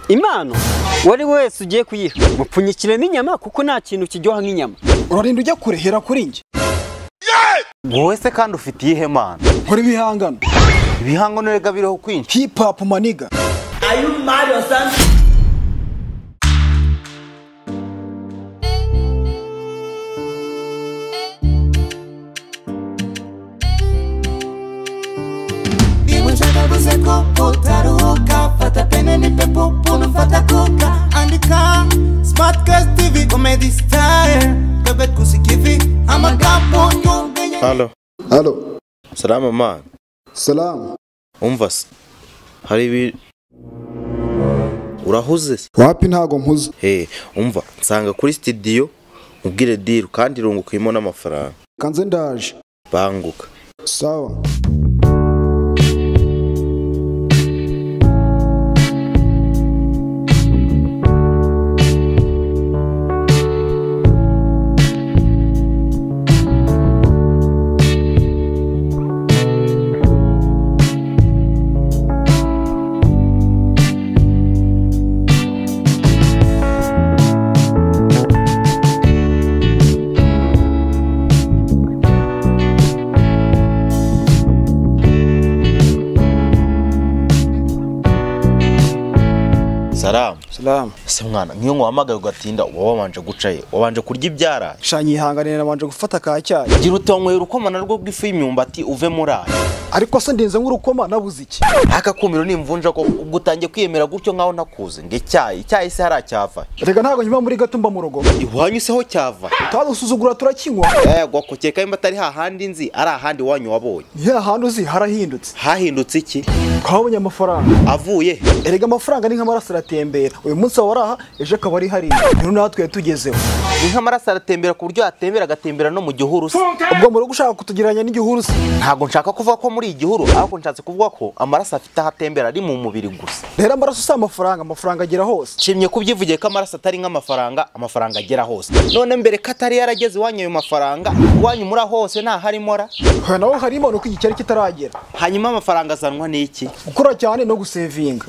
Impano wari wese ugiye kuyiha mupfunyikire n'inyama kuko nta kintu kiryoha nk'inyama. Urarinda ujya kurehera kuri nge. Wowe se kandi ufite iyihe mana? Nkora ibihangano. Ibihangano rega biriho kwinshi. Hip hop maniga. Are you mad or something? Fata pene ni pepo puno fata kuka andika Smartcast TV comedy style bebet kusikivi amagapo nyonge. Halo. Salama man. Salam. Umva se. Hari urahuze se? Wapi ntago mpuze. Umva nsanga kuri studio ubwire deal kandi rungukimo n'amafaranga. Kanze ndaje. Banguka. Sawa. Salam. Se mwana nkiyo nguhamagaye ugatinda wabanje gucaye wabanje kurya ibyara. Shanyi ihanganira nabanje gufata ka cyayi. Gira utonywera ukoma narwo bw'ifu y'imyumbati uve muraye. Ariko se ndinze nk'urukoma nabuze iki? Aka kumiro nimvunja ko ubwo utangiye kwiyemera gutyo nkaho nakuze nge icyayi se haracyava. Rega ntago nyuma muri gatumba mu rugo. Ihwanyu se ho cyava. Tadusuzugura turakinywa. Gwakokeka imba atari hahandi nzi ari ahandi wanyu wabonye. Ya handi uzi harahindutse. Hahindutse iki? Kabonye amafaranga. Avuye. Erega amafaranga ni nk'amaraso aratembera. Uyu munsi waraha eje kabari hari. Rero natwe tugezeho. Nk'amaraso aratembera ku buryo atembera agatembera no mu gihuru se. Ubwo muri gushaka kutugeranya n'igihuru se. Ntago nshaka kuvuga ko muri igihuru ahubwo nshatse kuvuga ko amaraso afite ahatembera ari mu mubiri gusa. Rero amaraso si amafaranga agera hose. Shimye kubyivugiye ko amaraso atari nk'amafaranga agera hose. None mbere katari yarageze wanyu ayo mafaranga wanyu muri hose nta harimo ra. Naho harimo nuko igicyari kitaragera. Hanyuma amafaranga azanwa n'iki? Gukora cyane no gusevinga.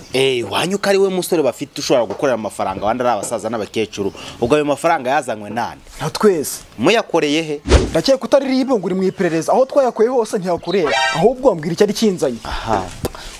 Wanyu kari we musore bafite ushobora gukorera amafaranga abandi ari abasaza n'abakecuru. Ubwo ayo mafaranga yazanywe nande? Nta twese. Muyakoreye he? Ndakeye kutariribe ngo uri mu iperereza aho twayakoye hose ntiyakureba. Ahubwo ambwira icyo ari kinzanye.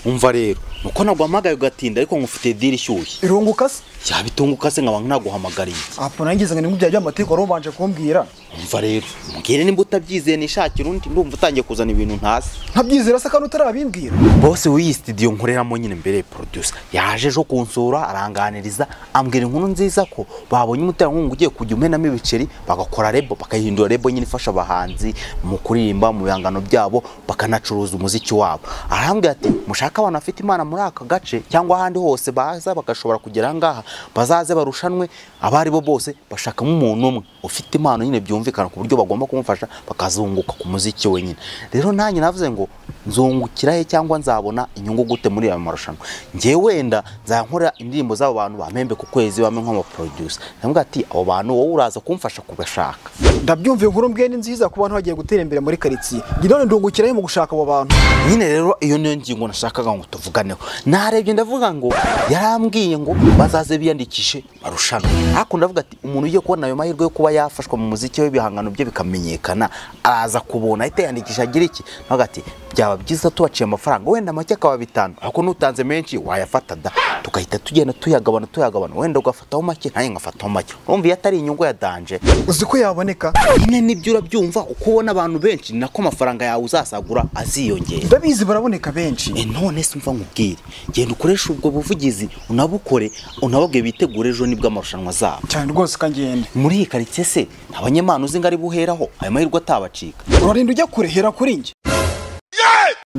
Umva rero nuko nagwamagaye ugatinda ariko ngufite deal ishyushye. Irunguka se? Yabitunguka se nkaba ntaguhamagariye. Apo nangize ngo nimubya by'amateko wari ubanje kumbwira. Umva rero mugire nimba utabyizeye nishakira undi ndumva utangiye kuzana ibintu ntazi. Ntabyizera se kandi utarabimbwira. Boss w'iyi studio nkoreramo nyine mbere producer yaje ejo kunsura aranganiriza ambwira inkuru nziza ko babonye umuterankunga ugiye kujya umenamo ibiceri bagakora rebo bakahindura rebo nyine ifasha abahanzi mu kuririmba mu bihangano byabo bakanacuruza umuziki wabo. Arambwira ati mushaka abantu afite imana muri aka gace cyangwa ahandi hose baza bagashobora kugera ngaha bazaze barushanwe abari bo bose bashakamo umuntu umwe ufite impano nyine byumvikana ku buryo bagomba kumufasha bakazunguka ku muziki we nyine. Rero nanjye navuze ngo nzungukira he cyangwa nzabona inyungu gute muri aya marushanwa. Ngiye wenda nzankora indirimbo z'abo bantu bamembe ku kwezi bamwe nk'ama producer. Ndamubwira ati abo bantu wowe uraza kumfasha kubashaka. Ndabyumviye inkuru mbwene nziza ku bantu bagiye gutera imbere muri quartier. None ndungukira he mu gushaka abo bantu. Nyine rero iyo niyo ngingo nashakaga ngo tuvuganeho. Narebye ndavuga ngo yarambwiye ngo bazaze biyandikishe barushanwa. Ariko ndavuga ati umuntu ugiye kubona ayo mahirwe yo kuba yafashwa mu muziki we bihangano bye bikamenyekana araza kubona ahita yandikisha agira iki. Ndavuga ati byaba byiza tubaciye amafaranga wenda make akaba 5 ariko nutanze menshi wayafata da tukahita tugenda tuyagabana wenda ugafataho make naye ngafataho make. Urumva yatari inyungu ya danje. Uzi ko yaboneka nyine nibyo urabyumva uko ubona abantu benshi nako amafaranga yawe uzasagura aziyongera. Ndabizi baraboneka benshi. None se mva nkubwire genda ukoresha ubwo buvugizi unabukore unababwe bitegure ejo nibwo amarushanwa zabo. Cyane rwose kangende. Muri iyi quartier se abanyemana uzi ngari buheraho ayo mahirwe atabacika. Urarinda ujya kurehera kuri nge.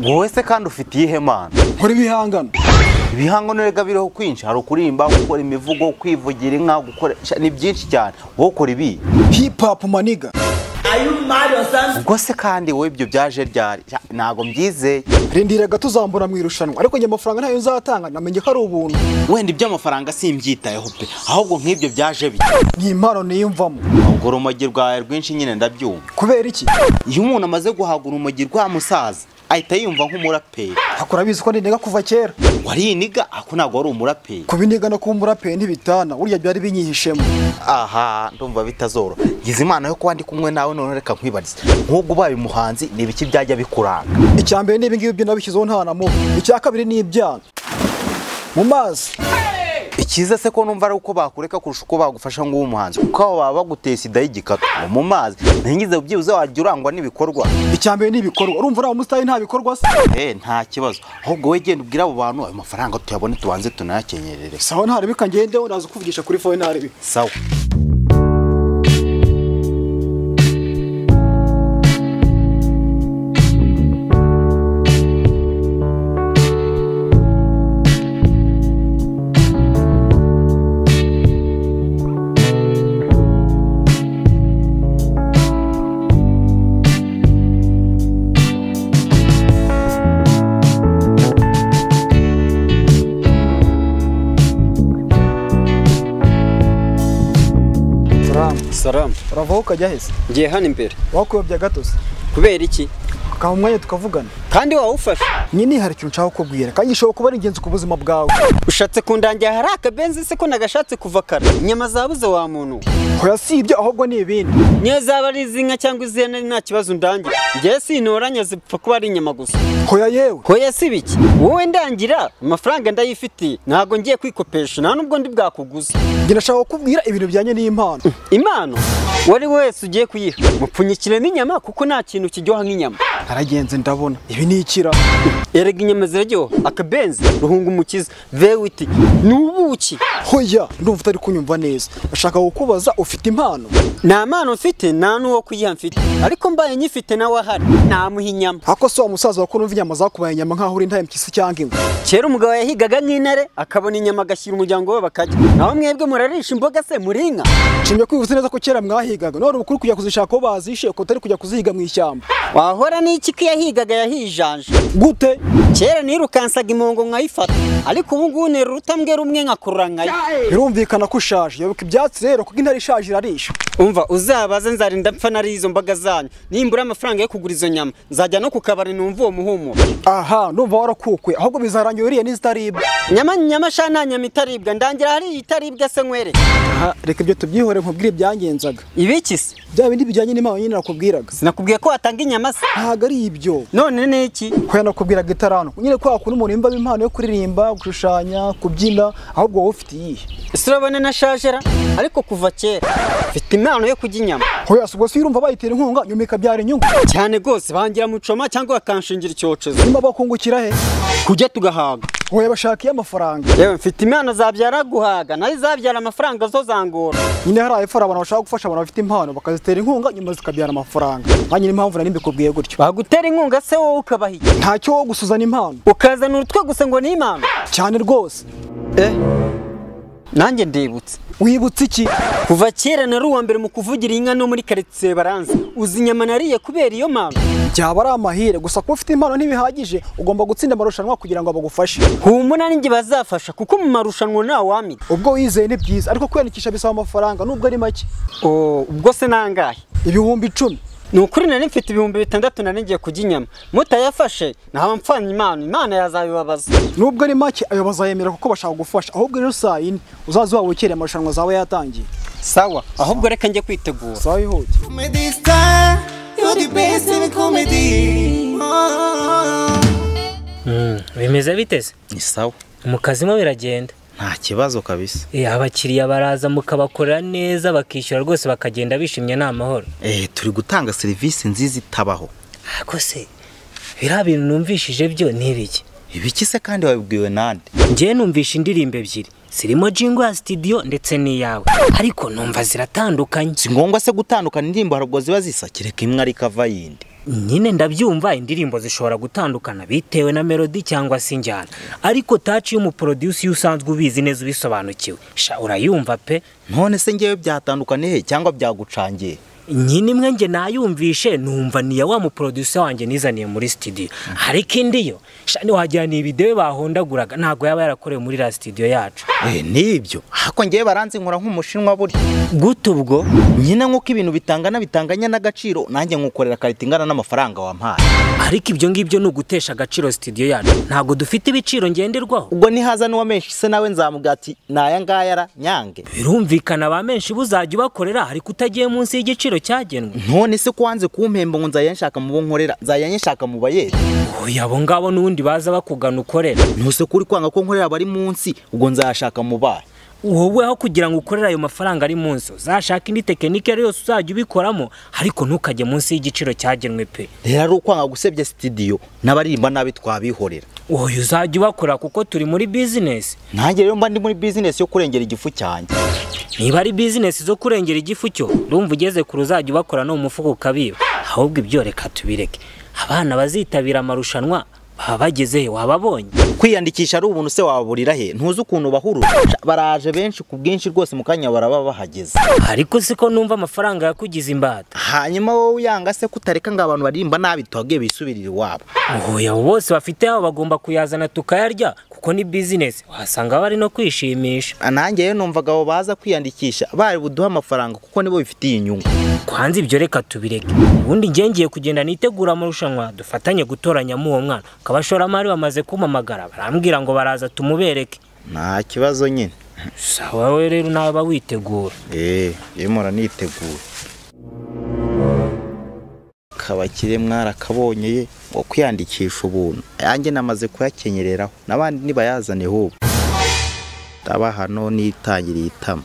Wowe se kandi ufite iyihe mana? Nkora ibihangano. Ibihangano rega biriho kwinshi hari ukurimba gukora imivugo kwivugira inka gukora ni byinshi cyane. Wowe ukora ibi hip hop maniga. Are you mad or something? Ubwo se kandi wowe ibyo byaje ryari ntago mbyizeye. Rindiraga tuzambura mu irushanwa ariko nge amafaranga ntayo nzatanga namenye ko ari ubuntu. Wenda ibyo amafaranga simbyitayeho pe ahubwo nk'ibyo byaje bike. Ni impano niyumvamo. Ubwo urumogi rwawe rwinshi nyine ndabyumva. Kubera iki? Iyo umuntu amaze guhagura urumogi rwa musaza ahita yumva nk'umuraperi. akora bizi ko niniga kuva kera. Wariniga ako ntabwo wari umuraperi. Kubiniga no kuba umuraperi ntibitana, burya byari binyihishemo. Aha ndumva bitazoro. Gize imana yo kuba ndi kumwe nawe none reka nkwibarize. Nk'ubwo ubaye umuhanzi ni ibiki byajya bikuranga? Icyambere ni ibingibi byo nabishyizeho nta namo. Icya kabiri ni ibyana mu mazi. Ikiza se ko numva ari uko bakureka kurusha uko bagufasha ngo umuhanzi kuko abo baba baguteye sida y'igikatu mu mazi ntingize ubyibuze wajya urangwa n'ibikorwa. Icyambere ni ibikorwa, urumva ari umusitari nta bikorwa se? Nta kibazo ahubwo we genda ubwira abo bantu ayo mafaranga tuyabone tubanze tunayakenyerere. Sawa ntari bika ngende uraza kuvugisha kuri phone ntari bi. Sawa. Salam. Uravaho ukajya hese? Ngiye hano imbere. Wakuyobya gatose. Kubera iki? Kaha umwanya tukavugana. Kandi wawufashe. Nyine hari ikintu nshaka kubwira kandi gishobora kuba ari ingenzi ku buzima bwawe. Ushatse kundangira hari akabenzi se ko nagashatse kuva kare. Inyama zabuze wa muntu. Hoya si ibyo ahubwo ni ibindi. Niyo zaba ari izinka cyangwa izene nta kibazo ndangira. Ngiye sintoranya zipfa kuba ari inyama gusa. Hoya yewe. Hoya si biki? Wowe ndangira amafaranga ndayifitiye. Ntago ngiye kwikopesha nta nubwo ndi bwakuguza. Nge nashaka kubwira ibintu bijyanye n'impano. Impano? Wari wese ugiye kuyiha. Mupfunyikire n'inyama kuko nta kintu kiryoha nk'inyama. Naragenze ndabona. Ibi ni ikira. Erega inyama ziraryoha. Akabenzi ruhunga umukiza. Vewiti. Nubuki. Hoya ndumva utari kunyumva neza. Ashaka kukubaza ufite impano. Nta mpano mfite nta nuwo kuyiha mfite. Ariko mbaye nyifite nawe ahari. Namuha inyama. Ako so umusaza wakuru umva inyama zakubaye inyama nkaho uri ntaye mpyisi cyangwa ingwe. Kera umugabo yahigaga nk'intare akabona inyama agashyira umuryango we bakajya. Naho mwebwe murarisha imboga se muri inka. Nshimye kwivuze neza ko kera mwahigaga. None ubukuru kujya kuzishaka ko bazishe ko utari kujya kuzihiga mu ishyamba. Wahora n'iki ko yahigaga yahijanje. Gute? Kera nirukansaga imongo nkayifata. Ariko ubu ngubu ni rutambwe rumwe nkakurura nkayo. Birumvikana ko ushaje. Yobuka ibyatsi rero kuko intare ishaje irarisha. Umva uzabaze nzarinda mpfa nari izo mbaga zanyu. Nimbura amafaranga yo kugura izo nyama nzajya no kukabari numva uwo muhumuro. Aha ndumva warakukwe ahubwo bizarangira uriye n'izitaribwa. Nyama sha nta nyama itaribwa ndangira hari itaribwa se nkwere. Aha reka ibyo tubyihore nkubwire byangenzaga. Ibiki se? Bya bindi bijyanye n'impano nyine nakubwiraga. Sinakubwiye ko watanga inyama se? Ntago ari ibyo. None ni iki? Ko yanakubwiraga itarano. Nyine ko hakuna umuntu imba impano yo kuririmba, gushushanya, kubyina ahubwo wowe ufite iyihe? Surabone na shajera ariko kuva kera mfite impano yo kujya inyama. Hoya subwo si urumva bayitera inkunga nyuma ikabyara inyungu. Cyane gose bangira mucoma cyangwa bakanshingira icyocezo. Nimba bakungukira he? Kujya tugahaga. Hoya bashakiye amafaranga. Yewe mfite impano zabyara guhaga nayo zabyara amafaranga zo zangora. Nyine hari ayefara abantu bashaka gufasha abantu bafite impano bakazitera inkunga nyuma zikabyara amafaranga. Hanyuma impamvu nari mbikubwiye gutyo. Bagutera inkunga se wowe ukabahiga. Ntacyo wo gusuzana impano. Ukazana urutwe gusa ngo ni impano. Cyane rwose. Nanjye ndibutse. Wibutse iki? Kuva kera nari uwa mbere mu kuvugira inka no muri quartier baranze. Uzi inyama nariye kubera iyo mpano. Byaba ari amahire gusa ko ufite impano ntibihagije ugomba gutsinda amarushanwa kugira ngo bagufashe. Humuna ninjye bazafasha kuko mu marushanwa nta wamiga. Ubwo wizeye ni byiza ariko kwiyandikisha bisaba amafaranga nubwo ari make. Ubwo se nangahe? Ibihumbi 10. Nukuri nari mfite ibihumbi 6 nari ngiye kujya inyama. Mutayafashe naba mpfanye Imana yazabibabaza. Nubwo ari make ayo bazayemera kuko bashaka gufasha ahubwo rero saa yine uzaza wawukere amarushanwa zawe yatangiye. Sawa ahubwo reka njye kwitegura. Sawa ihute. Comedy star, you're the best in comedy. Bimeze biteze? Ni sawa. Mu kazi mo biragenda. Nta kibazo kabisa. Abakiriya baraza mukabakorera neza bakishyura rwose bakagenda bishimye nta mahoro. Turi gutanga serivisi nziza itabaho. Ako se biriya bintu numvishije byo ni ibiki? Ibiki se kandi wabibwiwe nande? Ngiye numvisha indirimbo ebyiri. Sirimo jingo ya studio ndetse n'iyawe. Ariko numva ziratandukanye. Si ngombwa se gutandukana indirimbo harubwo ziba zisa kireka imwe ari kava yindi. Nyine ndabyumva indirimbo zishobora gutandukana bitewe na melody cyangwa se injyana. Ariko touch y'umuproducer usanzwe ubizi neza ubisobanukiwe. Sha urayumva pe. None se ngewe byatandukane he cyangwa byagucangiye? nyine imwe nge nayumvishe numva niya wa muproducer wanjye nizaniye muri studio ariko indi yo shani wajyana ibideo bahondaguraga ntago yaba yarakorewe muri la studio yacu nibyo hako ngiye baranzi nkora nk'umushinwa buri gute ubwo nyine nk'uko ibintu bitanganya n'agaciro nanjye nkukorera karita ingana n'amafaranga wampaye ariko ibyo ngibyo ni ugutesha agaciro studio yacu ntago dufite ibiciro ngenderwaho ubwo nihaza n'uwa menshi se nawe nzamuga ati naya ngayara nyange birumvikana ba menshi buzajya ubakorera ariko utagiye munsi y'igiciro cyagenwe none se kwanze kumpemba ngo nzayanshaka mu bo nkorera nzayanshaka mu bayeri oya abo ngabo n'undi baza bakugana ukorera ntuse kuri kwanga ko nkorera bari munsi ubwo nzayashaka mu baye wowe aho kugira ngo ukorere ayo mafaranga ari munsi uzashaka indi tekinike yose uzajya ubikoramo ariko ntukajye munsi y'igiciro cyagenwe pe rero ari ukwanga gusebya studio n'abaririmba nabi twabihorera oya uzajya ubakora kuko turi muri business nanjye rero mba ndi muri business yo kurengera igifu cyanjye niba ari business zo kurengera igifu cyo urumva ugeze ku ruzajya ubakora no mu mufuko ukabiba ahubwo ibyo reka tubireke abana bazitabira amarushanwa baba bageze wababonye kwiyandikisha ari ubuntu se waburira he ntuzi ukuntu bahurura baraje benshi ku bwinshi rwose mu kanya baraba bahageze ariko siko numva amafaranga yakugize imbata hanyuma wowe uyanga se kutareka ngo abantu barimba nabi tuhagiye bisubirira iwabo oya bose bafite aho bagomba kuyazana tukayarya kuko ni business wasanga bari no kwishimisha nanjye rero numvaga abo baza kwiyandikisha bari buduha amafaranga kuko nibo bifitiye inyungu kwanza ibyo reka tubireke ubundi ngiye kugenda nitegura amarushanwa dufatanye gutoranyamo uwo mwana kabashoramari bamaze kumamagara barambwira ngo baraza tumubereke nta kibazo nyine sawa we rero naba witegura yemora nitegura kabakire mwarakabonye ye ngo kwiyandikisha ubuntu yanjye namaze kuyakenyereraho n'abandi nibayazane hubwo ndaba hano nitangiriye itama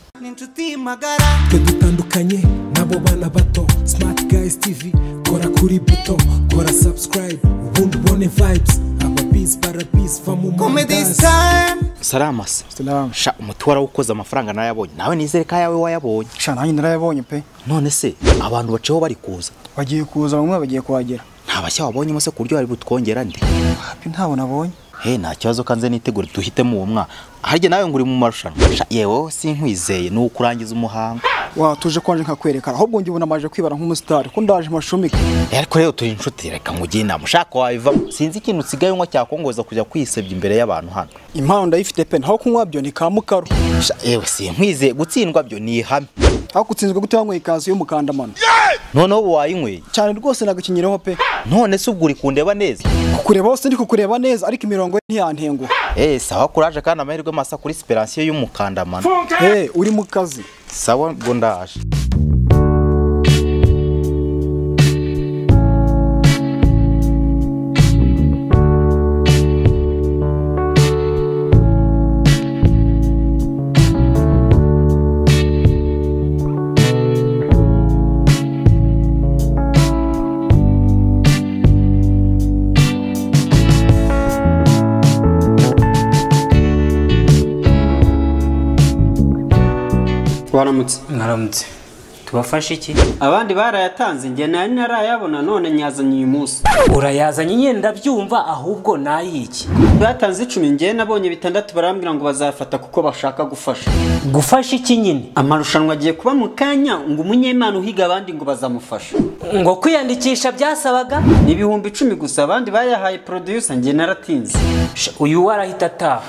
twe dutandukanye nabo bana bato Smart Guys TV kora kuri buto kora subscribe ubundi ubone vibes ababis barabis famu salama se Salam. sha umuti warawukoze amafaranga nayabonye nawe nizere ka yawe wayabonye sha nanjye narayabonye pe none se abantu baceho bari kuza bagiye kuza bamwe bagiye kuhagera nta bashya wabonye se ku buryo bari butwongera ndi hapi ntabwo nabonye nta kibazo kanze nitegure duhitemo uwo mwana harya nawe nguri mu marushanwa yewe sinkwizeye ni ukurangiza umuhango tuje kwanje nkakwerekana ahubwo ngiye unamaje kwibara nk'umustar ko ndaje mashumike ariko rero turi inshuti reka ngugiye inama ushaka wabiva sinzi ikintu usigaye unywa cyakongoza kujya kwisebya imbere y'abantu hano impano ndayifite pe naho kunywa byo ni kamukaro yewe sinkwizeye gutsindwa byo ni ihame aho gutsinzwe gute wanyweye ikazi y'umukandamano noneho ubu wayinyweye cyane rwose nagakinyireho pe none se ubwo uri kundeba neza kukureba hose ndi kukureba neza ariko imirongo ntiyantenguha sawa kuraje kandi amahirwe masa kuri Esperance y'umukandamano uri mu kazi sawa ngo ndaje Mwaramutse tubafashe iki abandi barayatanze njye nari narayabona none nyazanye uyu munsi urayazanye nyine ndabyumva ahubwo nayiki batanze 10 njye nabonye 6 barambwira ngo bazafata kuko bashaka gufasha iki nyine amarushanwa agiye kuba mu kanya ngo umunyemana uhiga abandi ngo bazamufasha ngo kwiyandikisha byasabaga ni 10,000 gusa abandi bayahaye producer njye naratinze uyu warahita ataha